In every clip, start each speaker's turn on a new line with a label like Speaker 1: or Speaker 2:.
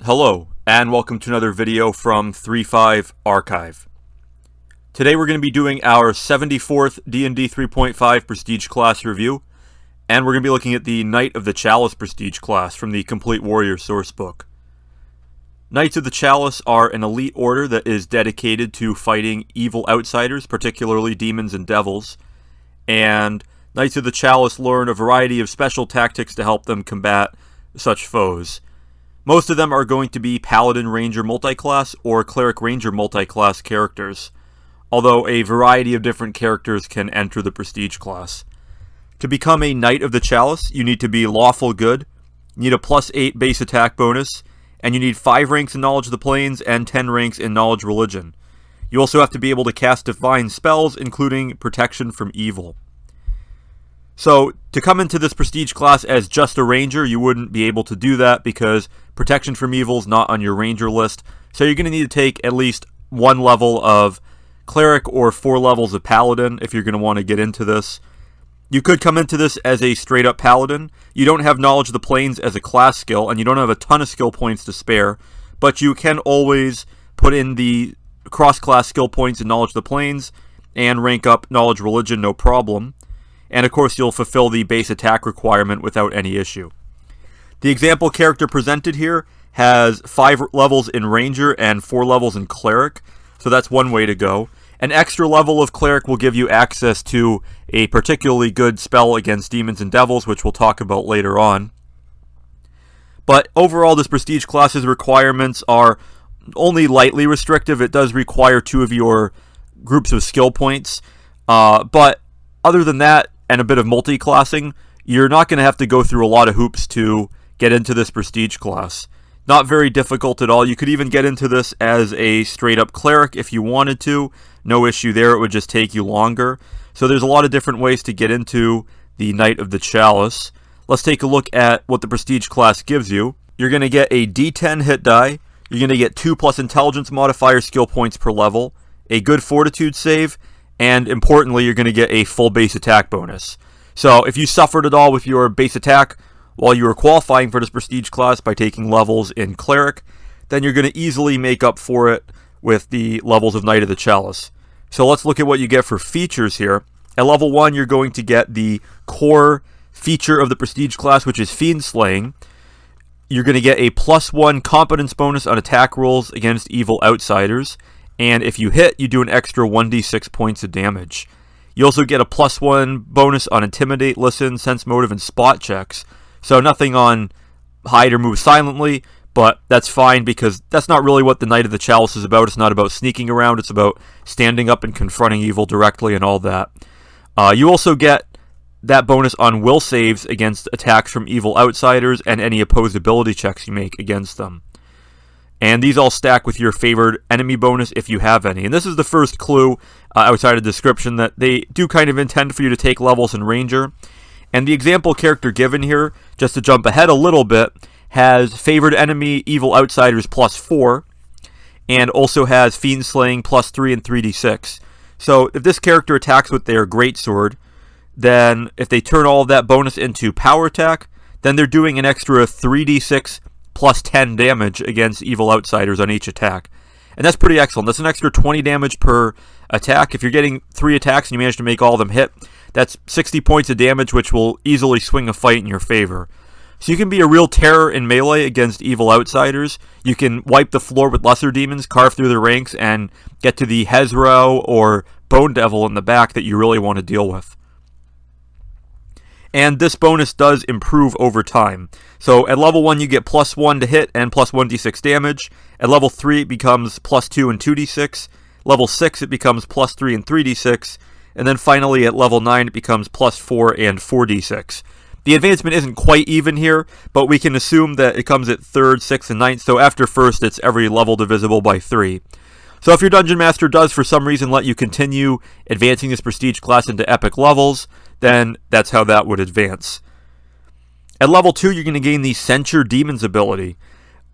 Speaker 1: Hello, and welcome to another video from 3.5 Archive. Today we're going to be doing our 74th D&D 3.5 Prestige class review, and we're going to be looking at the Knight of the Chalice Prestige class from the Complete Warrior Sourcebook. Knights of the Chalice are an elite order that is dedicated to fighting evil outsiders, particularly demons and devils, and Knights of the Chalice learn a variety of special tactics to help them combat such foes. Most of them are going to be Paladin Ranger multiclass or Cleric Ranger multiclass characters, although a variety of different characters can enter the Prestige class. To become a Knight of the Chalice, you need to be lawful good, you need a +8 base attack bonus, and you need 5 ranks in Knowledge of the Planes and 10 ranks in Knowledge Religion. You also have to be able to cast divine spells, including Protection from Evil. So, to come into this Prestige class as just a Ranger, you wouldn't be able to do that because Protection from Evil is not on your Ranger list. So you're going to need to take at least 1 level of Cleric or 4 levels of Paladin if you're going to want to get into this. You could come into this as a straight up Paladin. You don't have Knowledge of the Planes as a class skill, and you don't have a ton of skill points to spare, but you can always put in the cross-class skill points in Knowledge of the Planes and rank up Knowledge Religion no problem. And of course you'll fulfill the base attack requirement without any issue. The example character presented here has 5 levels in Ranger and 4 levels in Cleric, so that's one way to go. An extra level of Cleric will give you access to a particularly good spell against demons and devils, which we'll talk about later on. But overall, this Prestige class's requirements are only lightly restrictive. It does require 2 of your groups of skill points, but other than that, and a bit of multi-classing, you're not going to have to go through a lot of hoops to get into this Prestige class. Not very difficult at all. You could even get into this as a straight-up Cleric if you wanted to. No issue there, it would just take you longer. So there's a lot of different ways to get into the Knight of the Chalice. Let's take a look at what the Prestige class gives you. You're going to get a D10 hit die. You're going to get 2+ Intelligence modifier skill points per level, a good Fortitude save, and importantly, you're going to get a full base attack bonus. So if you suffered at all with your base attack while you were qualifying for this Prestige class by taking levels in Cleric, then you're going to easily make up for it with the levels of Knight of the Chalice. So let's look at what you get for features here. At level 1, you're going to get the core feature of the Prestige class, which is Fiend Slaying. You're going to get a +1 competence bonus on attack rolls against evil outsiders. And if you hit, you do an extra 1d6 points of damage. You also get a +1 bonus on Intimidate, Listen, Sense Motive, and Spot checks. So nothing on Hide or Move Silently, but that's fine because that's not really what the Knight of the Chalice is about. It's not about sneaking around, it's about standing up and confronting evil directly and all that. You also get that bonus on Will saves against attacks from evil outsiders and any opposed ability checks you make against them. And these all stack with your favored enemy bonus if you have any. And this is the first clue outside of the description that they do kind of intend for you to take levels in Ranger. And the example character given here, just to jump ahead a little bit, has favored enemy evil outsiders +4, and also has Fiend Slaying +3 and 3d6. So if this character attacks with their greatsword, then if they turn all of that bonus into power attack, then they're doing an extra 3d6 +10 damage against evil outsiders on each attack. And that's pretty excellent. That's an extra 20 damage per attack. If you're getting 3 attacks and you manage to make all of them hit, that's 60 points of damage, which will easily swing a fight in your favor. So you can be a real terror in melee against evil outsiders. You can wipe the floor with lesser demons, carve through their ranks, and get to the Hezro or Bone Devil in the back that you really want to deal with. And this bonus does improve over time. So at level 1 you get +1 to hit and +1d6 damage. At level 3 it becomes +2 and 2d6. Level 6 it becomes +3 and 3d6. And then finally at level 9 it becomes +4 and 4d6. The advancement isn't quite even here, but we can assume that it comes at 3rd, 6th, and 9th. So after 1st it's every level divisible by 3. So if your Dungeon Master does for some reason let you continue advancing this Prestige class into epic levels, then that's how that would advance. At level 2, you're going to gain the Censure Demons ability.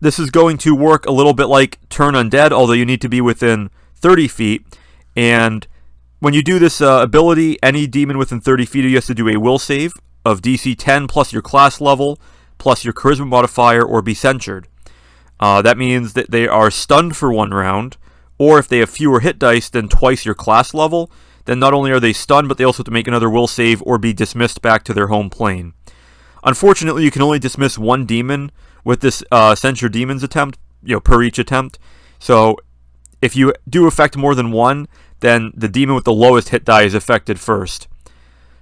Speaker 1: This is going to work a little bit like Turn Undead, although you need to be within 30 feet. And when you do this ability, any demon within 30 feet of you has to do a will save of DC 10 plus your class level, plus your charisma modifier, or be censured. That means that they are stunned for 1 round, or if they have fewer hit dice than twice your class level, then not only are they stunned, but they also have to make another will save or be dismissed back to their home plane. Unfortunately, you can only dismiss 1 demon with this Censure Demons attempt, per each attempt. So if you do affect more than 1, then the demon with the lowest hit die is affected first.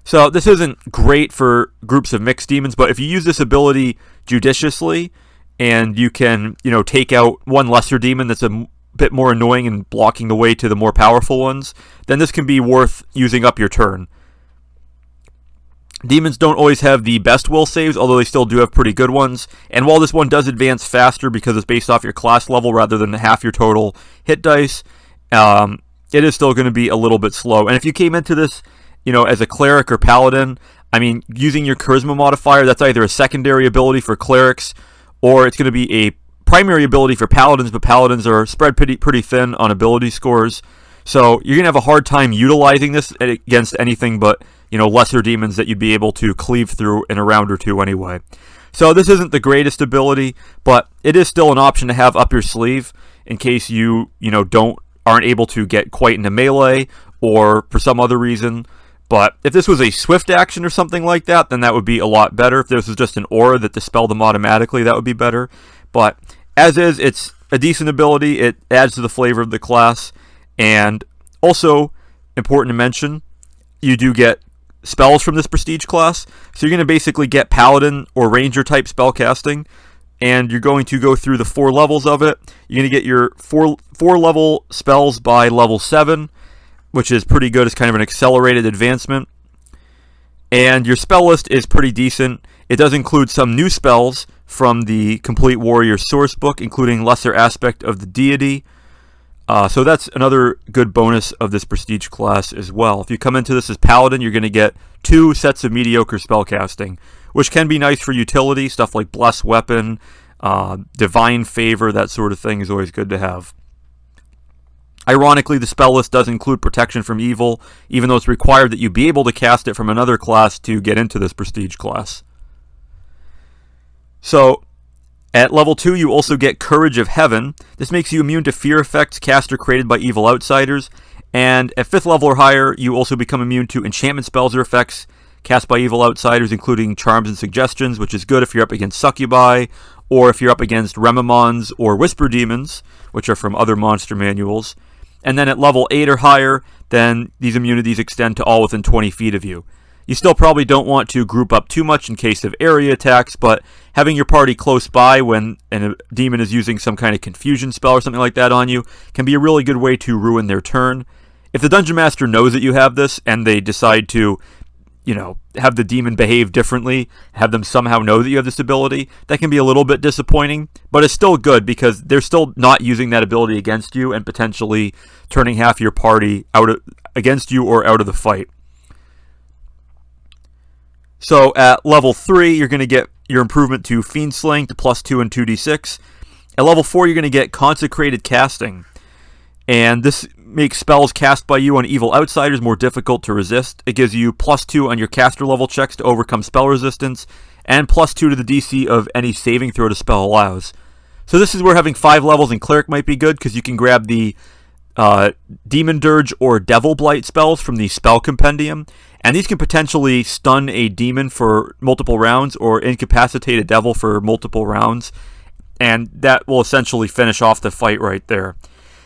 Speaker 1: So this isn't great for groups of mixed demons, but if you use this ability judiciously, and you can, take out 1 lesser demon that's a bit more annoying and blocking the way to the more powerful ones, then this can be worth using up your turn. Demons don't always have the best will saves, although they still do have pretty good ones. And while this one does advance faster because it's based off your class level rather than half your total hit dice, it is still going to be a little bit slow. And if you came into this, as a cleric or paladin, using your charisma modifier, that's either a secondary ability for clerics, or it's going to be a primary ability for paladins, but paladins are spread pretty thin on ability scores. So you're going to have a hard time utilizing this against anything but, lesser demons that you'd be able to cleave through in a round or 2 anyway. So this isn't the greatest ability, but it is still an option to have up your sleeve in case you aren't able to get quite into melee or for some other reason. But if this was a swift action or something like that, then that would be a lot better. If this was just an aura that dispelled them automatically, that would be better. But as is, it's a decent ability. It adds to the flavor of the class. And also, important to mention, you do get spells from this prestige class. So you're going to basically get paladin or ranger type spell casting. And you're going to go through the 4 levels of it. You're going to get your 4 level spells by level 7, which is pretty good. It's kind of an accelerated advancement. And your spell list is pretty decent. It does include some new spells from the Complete Warrior source book, including Lesser Aspect of the Deity. So that's another good bonus of this prestige class as well. If you come into this as Paladin, you're going to get 2 sets of mediocre spellcasting, which can be nice for utility. Stuff like Bless Weapon, Divine Favor, that sort of thing is always good to have. Ironically, the spell list does include Protection from Evil, even though it's required that you be able to cast it from another class to get into this prestige class. So, at level 2, you also get Courage of Heaven. This makes you immune to fear effects cast or created by evil outsiders. And at 5th level or higher, you also become immune to enchantment spells or effects cast by evil outsiders, including Charms and Suggestions, which is good if you're up against Succubi, or if you're up against Remamons or Whisper Demons, which are from other monster manuals. And then at level 8 or higher, then these immunities extend to all within 20 feet of you. You still probably don't want to group up too much in case of area attacks, but having your party close by when a demon is using some kind of confusion spell or something like that on you can be a really good way to ruin their turn. If the Dungeon Master knows that you have this and they decide to, have the demon behave differently, have them somehow know that you have this ability, that can be a little bit disappointing, but it's still good because they're still not using that ability against you and potentially turning half your party against you or out of the fight. So at level 3, you're going to get your improvement to Fiend Slaying to +2 and 2d6. At level 4, you're going to get Consecrated Casting. And this makes spells cast by you on evil outsiders more difficult to resist. It gives you +2 on your caster level checks to overcome spell resistance, and +2 to the DC of any saving throw the spell allows. So this is where having 5 levels in Cleric might be good, because you can grab the Demon Dirge or Devil Blight spells from the Spell Compendium, and these can potentially stun a demon for multiple rounds or incapacitate a devil for multiple rounds, and that will essentially finish off the fight right there.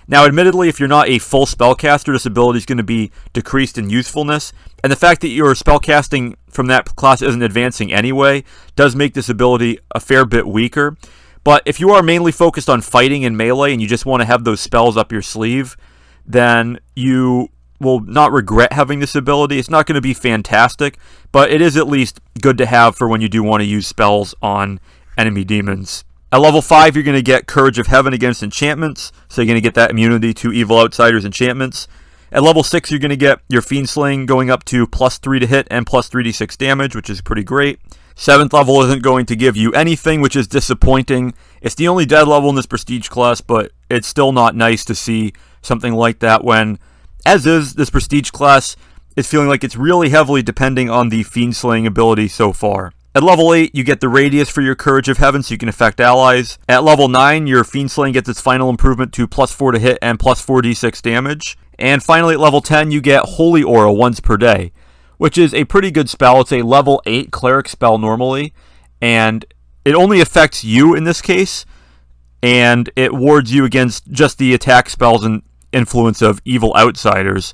Speaker 1: Now, admittedly, if you're not a full spellcaster, this ability is going to be decreased in usefulness, and the fact that your spellcasting from that class isn't advancing anyway does make this ability a fair bit weaker. But if you are mainly focused on fighting and melee and you just want to have those spells up your sleeve, then you will not regret having this ability. It's not going to be fantastic, but it is at least good to have for when you do want to use spells on enemy demons. At level 5, you're going to get Courage of Heaven against enchantments, so you're going to get that immunity to evil outsiders enchantments. At level 6, you're going to get your Fiend Slaying going up to +3 to hit and +3d6 damage, which is pretty great. 7th level isn't going to give you anything, which is disappointing. It's the only dead level in this prestige class, but it's still not nice to see something like that when, as is, this prestige class is feeling like it's really heavily depending on the Fiend Slaying ability so far. At level 8, you get the radius for your Courage of Heaven, so you can affect allies. At level 9, your Fiend Slaying gets its final improvement to +4 to hit and +4d6 damage. And finally, at level 10, you get Holy Aura once per day, which is a pretty good spell. It's a level 8 cleric spell normally, and it only affects you in this case, and it wards you against just the attack spells and influence of evil outsiders,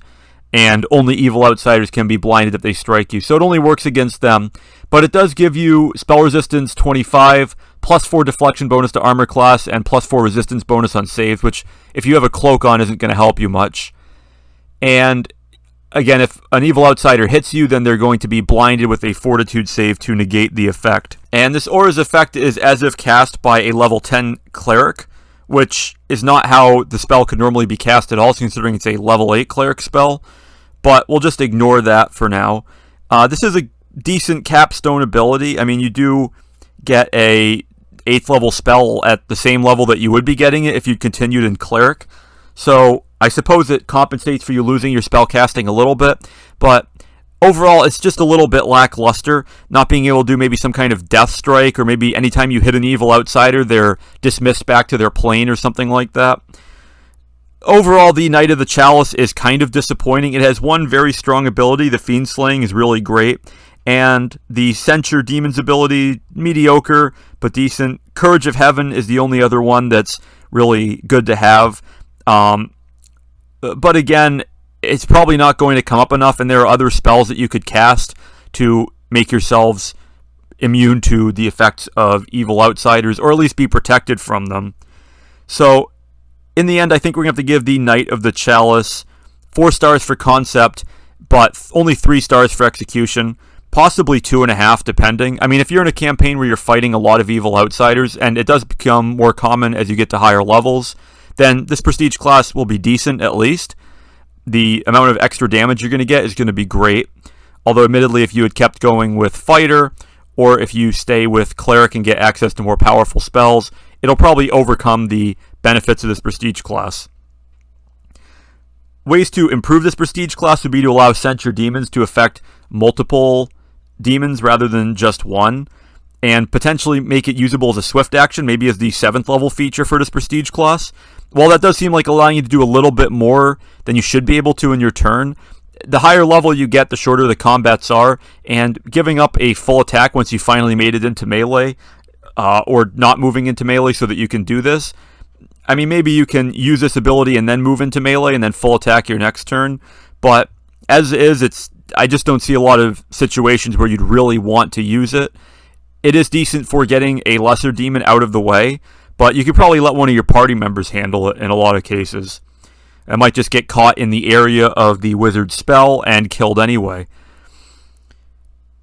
Speaker 1: and only evil outsiders can be blinded if they strike you. So it only works against them, but it does give you spell resistance 25, +4 deflection bonus to armor class, and +4 resistance bonus on saves, which if you have a cloak on isn't going to help you much. And again, if an evil outsider hits you, then they're going to be blinded with a fortitude save to negate the effect. And this aura's effect is as if cast by a level 10 cleric, which is not how the spell could normally be cast at all, considering it's a level 8 cleric spell. But we'll just ignore that for now. This is a decent capstone ability. I mean, you do get a 8th level spell at the same level that you would be getting it if you continued in cleric. So I suppose it compensates for you losing your spell casting a little bit, but overall it's just a little bit lackluster, not being able to do maybe some kind of death strike, or maybe anytime you hit an evil outsider they're dismissed back to their plane or something like that. Overall, the Knight of the Chalice is kind of disappointing. It has one very strong ability, the Fiend Slaying is really great, and the Censure Demon's ability, mediocre but decent. Courage of Heaven is the only other one that's really good to have. But again, it's probably not going to come up enough, and there are other spells that you could cast to make yourselves immune to the effects of evil outsiders, or at least be protected from them. So, in the end, I think we're going to have to give the Knight of the Chalice 4 stars for concept, but only 3 stars for execution, possibly 2.5 depending. I mean, if you're in a campaign where you're fighting a lot of evil outsiders, and it does become more common as you get to higher levels, then this prestige class will be decent at least. The amount of extra damage you're going to get is going to be great. Although admittedly, if you had kept going with fighter, or if you stay with cleric and get access to more powerful spells, it'll probably overcome the benefits of this prestige class. Ways to improve this prestige class would be to allow Censure demons to affect multiple demons rather than just one, and potentially make it usable as a swift action, maybe as the 7th level feature for this prestige class. While that does seem like allowing you to do a little bit more than you should be able to in your turn, the higher level you get, the shorter the combats are, and giving up a full attack once you finally made it into melee, or not moving into melee so that you can do this. I mean, maybe you can use this ability and then move into melee and then full attack your next turn, but as is, I just don't see a lot of situations where you'd really want to use it. It is decent for getting a lesser demon out of the way, but you could probably let one of your party members handle it in a lot of cases. It might just get caught in the area of the wizard's spell and killed anyway.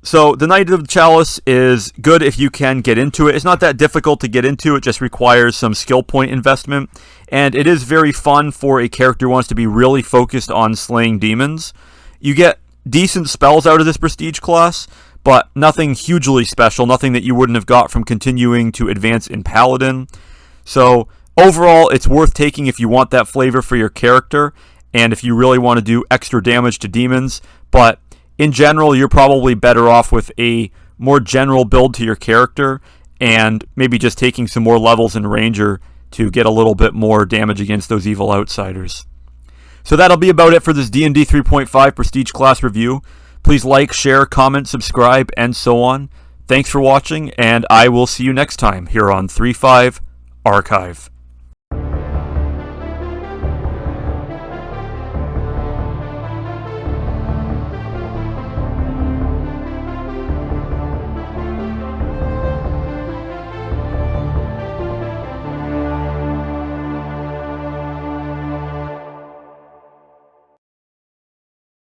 Speaker 1: So the Knight of the Chalice is good if you can get into it. It's not that difficult to get into. It just requires some skill point investment. And it is very fun for a character who wants to be really focused on slaying demons. You get decent spells out of this prestige class, but nothing hugely special, nothing that you wouldn't have got from continuing to advance in Paladin. So overall, it's worth taking if you want that flavor for your character, and if you really want to do extra damage to demons, but in general, you're probably better off with a more general build to your character, and maybe just taking some more levels in Ranger to get a little bit more damage against those evil outsiders. So that'll be about it for this D&D 3.5 Prestige Class review. Please like, share, comment, subscribe, and so on. Thanks for watching, and I will see you next time here on 3.5 Archive.